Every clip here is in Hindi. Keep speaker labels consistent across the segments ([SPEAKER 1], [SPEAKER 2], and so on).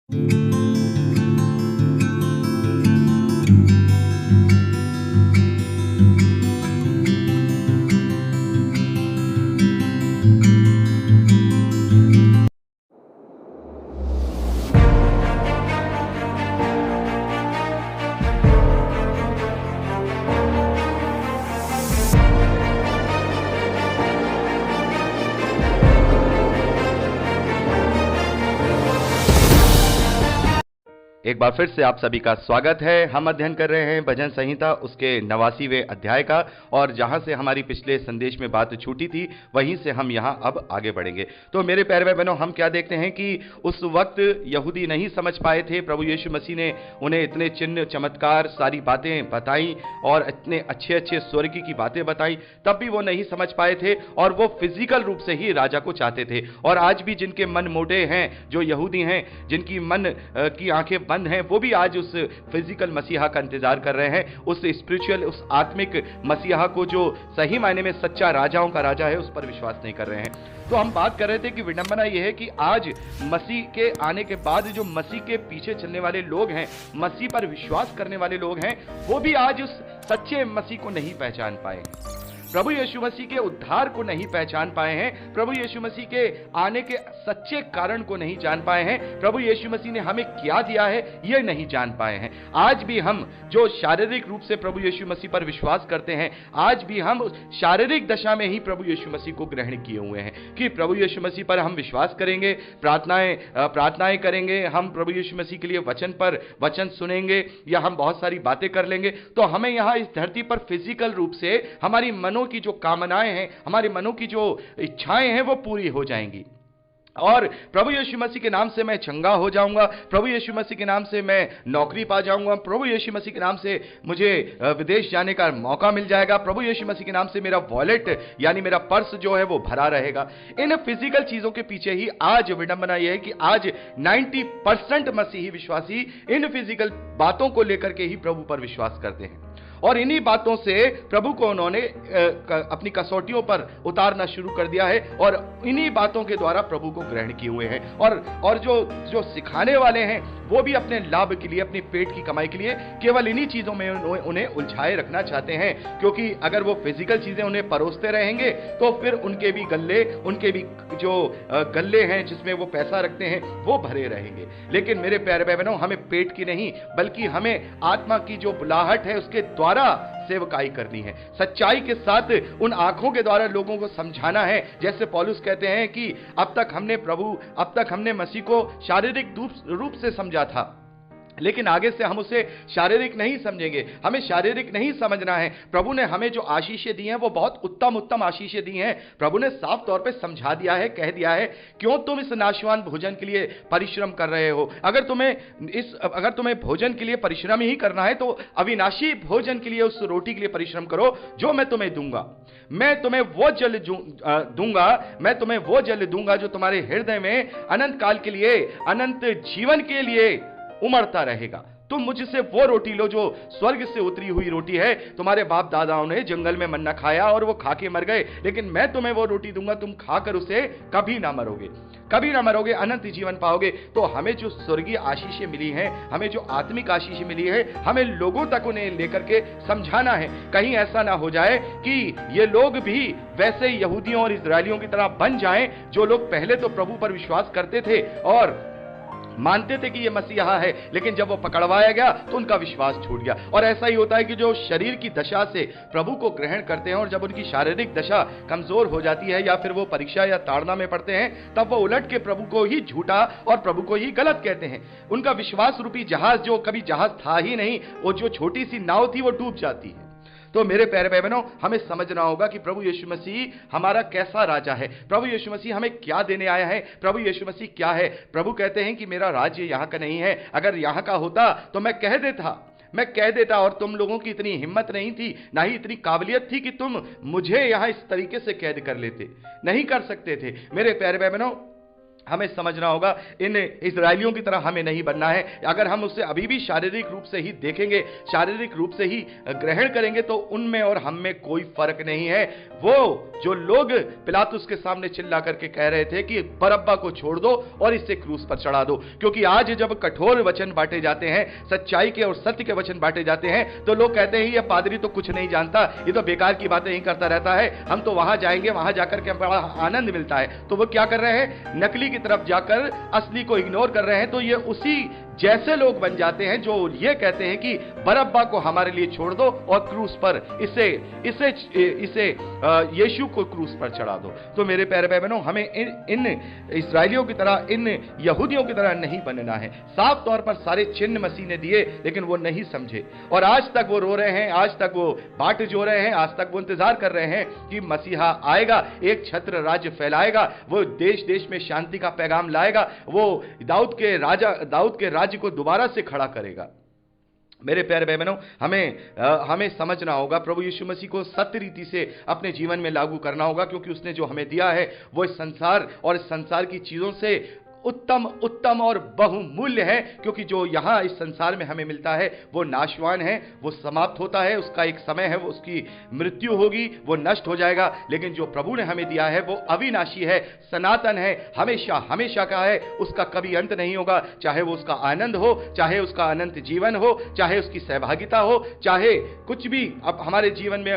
[SPEAKER 1] एक बार फिर से आप सभी का स्वागत है। हम अध्ययन कर रहे हैं भजन संहिता उसके 89वें अध्याय का, और जहां से हमारी पिछले संदेश में बात छूटी थी वहीं से हम यहां अब आगे बढ़ेंगे। तो मेरे प्यारे भाई बहनों, हम क्या देखते हैं कि उस वक्त यहूदी नहीं समझ पाए थे। प्रभु यीशु मसीह ने उन्हें इतने चिन्ह चमत्कार सारी बातें बताई और इतने अच्छे अच्छे स्वर्ग की बातें बताई, तब भी वो नहीं समझ पाए थे और वो फिजिकल रूप से ही राजा को चाहते थे। और आज भी जिनके मन मोटे हैं, जो यहूदी हैं, जिनकी मन की आंखें बंद हैं, वो भी आज उस फिजिकल मसीहा का इंतजार कर रहे हैं, उस स्पिरिचुअल, उस आत्मिक मसीहा को जो सही मायने में सच्चा राजाओं का राजा है, उस पर विश्वास नहीं कर रहे हैं। तो हम बात कर रहे थे कि विडंबना यह है कि आज मसीह के आने के बाद जो मसीह के पीछे चलने वाले लोग हैं, मसीह पर विश्वास करने वाले लोग हैं, वो भी आज उस सच्चे मसीह को नहीं पहचान पाए। प्रभु यीशु मसीह के उद्धार को नहीं पहचान पाए हैं, प्रभु यीशु मसीह के आने के सच्चे कारण को नहीं जान पाए हैं, प्रभु यीशु मसीह ने हमें क्या दिया है यह नहीं जान पाए हैं। आज भी हम जो शारीरिक रूप से प्रभु यीशु मसीह पर विश्वास करते हैं, आज भी हम शारीरिक दशा में ही प्रभु यीशु मसीह को ग्रहण किए हुए हैं कि प्रभु यीशु मसीह पर हम विश्वास करेंगे, प्रार्थनाएं करेंगे, हम प्रभु यीशु मसीह के लिए वचन सुनेंगे, या हम बहुत सारी बातें कर लेंगे, तो हमें यहां इस धरती पर फिजिकल रूप से हमारी मनों की जो कामनाएं हैं, हमारे मनों की जो इच्छाएं हैं, वो पूरी हो जाएंगी। और प्रभु यीशु मसीह के नाम से मैं चंगा हो जाऊंगा, प्रभु यीशु मसीह के नाम से मैं नौकरी पा जाऊंगा, प्रभु यीशु मसीह के नाम से मुझे विदेश जाने का मौका मिल जाएगा, प्रभु यीशु मसीह के नाम से मेरा वॉलेट यानी मेरा पर्स जो है वो भरा रहेगा। इन फिजिकल चीजों के पीछे ही आज विडंबना यह है कि आज 90% मसीही विश्वासी इन फिजिकल बातों को लेकर के ही प्रभु पर विश्वास करते हैं, और इन्हीं बातों से प्रभु को उन्होंने अपनी कसौटियों पर उतारना शुरू कर दिया है, और इन्हीं बातों के द्वारा प्रभु को ग्रहण किए हुए हैं। और जो सिखाने वाले हैं वो भी अपने लाभ के लिए, अपने पेट की कमाई के लिए केवल इन्हीं चीजों में उन्हें उलझाए रखना चाहते हैं, क्योंकि अगर वो फिजिकल चीजें उन्हें परोसते रहेंगे तो फिर उनके भी जो गल्ले हैं जिसमें वो पैसा रखते हैं वो भरे रहेंगे। लेकिन मेरे प्यारे भाई बहनों, हमें पेट की नहीं बल्कि हमें आत्मा की जो बुलाहट है उसके द्वारा सेवकाई करनी है, सच्चाई के साथ उन आंखों के द्वारा लोगों को समझाना है। जैसे पौलुस कहते हैं कि अब तक हमने मसीह को शारीरिक रूप से समझा था, लेकिन आगे से हम उसे शारीरिक नहीं समझेंगे, हमें शारीरिक नहीं समझना है। प्रभु ने हमें जो आशीषें दी हैं वो बहुत उत्तम आशीषें दी हैं। प्रभु ने साफ तौर पे समझा दिया है, कह दिया है, क्यों तुम इस नाशवान भोजन के लिए परिश्रम कर रहे हो? अगर तुम्हें भोजन के लिए परिश्रम ही करना है तो अविनाशी भोजन के लिए, उस रोटी के लिए परिश्रम करो जो मैं तुम्हें दूंगा। मैं तुम्हें वो जल दूंगा जो तुम्हारे हृदय में अनंत काल के लिए, अनंत जीवन के लिए उमड़ता रहेगा। तुम मुझसे वो रोटी लो जो स्वर्ग से उतरी हुई रोटी है। तुम्हारे बाप दादाओं ने जंगल में मन्ना खाया और वो खा के मर गए, लेकिन मैं तुम्हें वो रोटी दूंगा, तुम खाकर उसे कभी ना मरोगे, अनंत जीवन पाओगे। तो हमें जो स्वर्गीय आशीषें मिली हैं, हमें जो आत्मिक आशीषें मिली है, हमें लोगों तक उन्हें लेकर के समझाना है। कहीं ऐसा ना हो जाए कि ये लोग भी वैसे यहूदियों और इजरायलियों की तरह बन जाएं, जो लोग पहले तो प्रभु पर विश्वास करते थे और मानते थे कि ये मसीहा है, लेकिन जब वो पकड़वाया गया तो उनका विश्वास छूट गया। और ऐसा ही होता है कि जो शरीर की दशा से प्रभु को ग्रहण करते हैं और जब उनकी शारीरिक दशा कमजोर हो जाती है या फिर वो परीक्षा या ताड़ना में पड़ते हैं, तब वो उलट के प्रभु को ही झूठा और प्रभु को ही गलत कहते हैं। उनका विश्वास रूपी जहाज, जो कभी जहाज था ही नहीं, वो जो छोटी सी नाव थी, वो डूब जाती है। तो मेरे प्यारे भाई बहनों, हमें समझना होगा कि प्रभु यीशु मसीह हमारा कैसा राजा है, प्रभु यीशु मसीह हमें क्या देने आया है, प्रभु यीशु मसीह क्या है। प्रभु कहते हैं कि मेरा राज्य यहाँ का नहीं है, अगर यहाँ का होता तो मैं कह देता, और तुम लोगों की इतनी हिम्मत नहीं थी, ना ही इतनी काबिलियत थी कि तुम मुझे यहाँ इस तरीके से कैद कर लेते, नहीं कर सकते थे। मेरे प्यारे भाई बहनों, हमें समझना होगा, इन इजरायलियों की तरह हमें नहीं बनना है। अगर हम उसे अभी भी शारीरिक रूप से ही देखेंगे, शारीरिक रूप से ही ग्रहण करेंगे, तो उनमें और हम में कोई फर्क नहीं है। वो जो लोग पिलातुस के सामने चिल्ला करके कह रहे थे कि बरअब्बा को छोड़ दो और इसे क्रूस पर चढ़ा दो, क्योंकि आज जब कठोर वचन बांटे जाते हैं, सच्चाई के और सत्य के वचन बांटे जाते हैं, तो लोग कहते हैं ये पादरी तो कुछ नहीं जानता, ये तो बेकार की बातें ही करता रहता है, हम तो वहां जाएंगे, वहां जाकर के बड़ा आनंद मिलता है। तो वो क्या कर रहे हैं? नकली की तरफ जाकर असली को इग्नोर कर रहे हैं। तो ये उसी जैसे लोग बन जाते हैं जो ये कहते हैं कि बरअब्बा को हमारे लिए छोड़ दो और क्रूस पर इसे इसे इसे यीशु को क्रूस पर चढ़ा दो। तो मेरे प्यारे भाई बहनों, हमें इन इस्राएलियों की तरह, इन यहूदियों की तरह नहीं बनना है। साफ तौर पर सारे चिन्ह मसीह ने दिए, लेकिन वो नहीं समझे और आज तक वो रो रहे हैं, आज तक वो बाट जो रहे हैं, आज तक वो इंतजार कर रहे हैं कि मसीहा आएगा, एक छत्र राज्य फैलाएगा, वो देश देश में शांति का पैगाम लाएगा, वो दाऊद के राज्य को दोबारा से खड़ा करेगा। मेरे प्यारे भाई बहनों, हमें समझना होगा, प्रभु यीशु मसीह को सत्य रीति से अपने जीवन में लागू करना होगा, क्योंकि उसने जो हमें दिया है वो इस संसार और इस संसार की चीजों से उत्तम और बहुमूल्य है। क्योंकि जो यहां इस संसार में हमें मिलता है वो नाशवान है, वो समाप्त होता है, उसका एक समय है, वो उसकी मृत्यु होगी, वो नष्ट हो जाएगा। लेकिन जो प्रभु ने हमें दिया है वो अविनाशी है, सनातन है, हमेशा हमेशा का है, उसका कभी अंत नहीं होगा। चाहे वो उसका आनंद हो, चाहे उसका अनंत जीवन हो, चाहे उसकी सहभागिता हो, चाहे कुछ भी अब हमारे जीवन में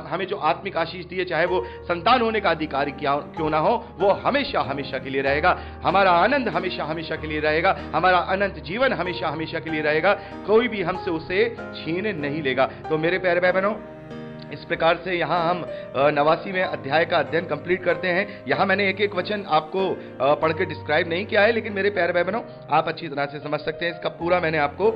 [SPEAKER 1] हमें जो आत्मिक आशीष दी है, चाहे वो संतान होने का अधिकार क्यों ना हो, वो हमेशा हमेशा के लिए रहेगा। हमारा आनंद हमेशा हमेशा के लिए रहेगा, हमारा अनंत जीवन हमेशा हमेशा के लिए रहेगा, कोई भी हमसे उसे छीन नहीं लेगा। तो मेरे प्यारे भाई बहनों, इस प्रकार से यहां हम 89वें अध्याय का अध्ययन कंप्लीट करते हैं। यहां मैंने एक एक वचन आपको पढ़ के डिस्क्राइब नहीं किया है, लेकिन मेरे प्यारे भाई बहनों, आप अच्छी तरह से समझ सकते हैं। इसका पूरा मैंने आपको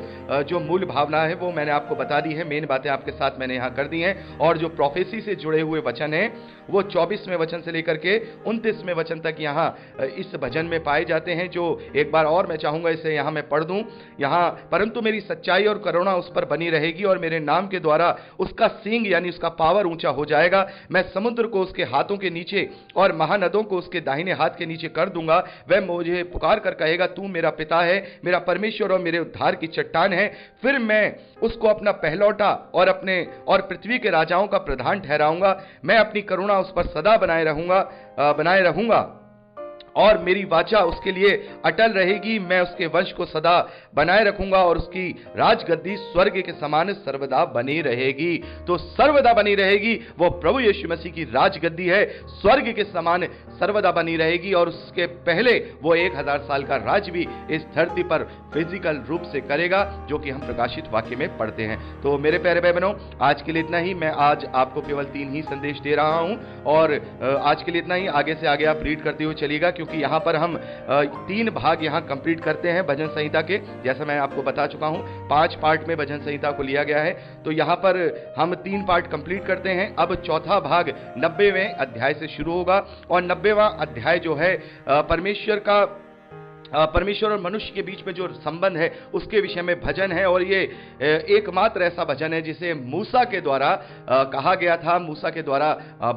[SPEAKER 1] जो मूल भावना है वो मैंने आपको बता दी है, मेन बातें आपके साथ मैंने यहां कर दी हैं। और जो प्रोफेसी से जुड़े हुए वचन हैं वो 24वें वचन से लेकर के 29वें वचन तक यहां इस भजन में पाए जाते हैं। जो एक बार और मैं चाहूंगा इसे यहां मैं पढ़ दूं। यहां, परंतु मेरी सच्चाई और करुणा उस पर बनी रहेगी और मेरे नाम के द्वारा उसका सींग यानी उसका पावर ऊंचा हो जाएगा। मैं समुद्र को उसके हाथों के नीचे और महानदों को उसके दाहिने हाथ के नीचे कर दूंगा। वह मुझे पुकार कर कहेगा, तू मेरा पिता है, मेरा परमेश्वर और मेरे उद्धार की चट्टान है। फिर मैं उसको अपना पहलौठा और पृथ्वी के राजाओं का प्रधान ठहराऊंगा। मैं अपनी करुणा उस पर सदा बनाए रहूंगा और मेरी वाचा उसके लिए अटल रहेगी। मैं उसके वंश को सदा बनाए रखूंगा और उसकी राजगद्दी स्वर्ग के समान सर्वदा बनी रहेगी। तो सर्वदा बनी रहेगी, वो प्रभु यीशु मसीह की राजगद्दी है, स्वर्ग के समान सर्वदा बनी रहेगी। और उसके पहले वो 1000 साल का राज भी इस धरती पर फिजिकल रूप से करेगा, जो कि हम प्रकाशित वाक्य में पढ़ते हैं। तो मेरे प्यारे भाई बहनों, आज के लिए इतना ही। मैं आज आपको केवल 3 ही संदेश दे रहा हूं और आज के लिए इतना ही। आगे से आगे आप रीड करते हुए चलिएगा, क्योंकि यहां पर हम 3 भाग यहां कंप्लीट करते हैं भजन संहिता के। जैसा मैं आपको बता चुका हूं, 5 पार्ट में भजन संहिता को लिया गया है, तो यहां पर हम 3 पार्ट कंप्लीट करते हैं। अब चौथा भाग 90वें अध्याय से शुरू होगा और 90वां अध्याय जो है परमेश्वर और मनुष्य के बीच में जो संबंध है उसके विषय में भजन है। और ये एकमात्र ऐसा भजन है जिसे मूसा के द्वारा कहा गया था, मूसा के द्वारा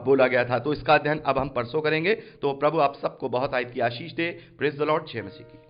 [SPEAKER 1] बोला गया था। तो इसका अध्ययन अब हम परसों करेंगे। तो प्रभु आप सबको बहुत आयत की आशीष दे। Praise the lord. जय मसीह की।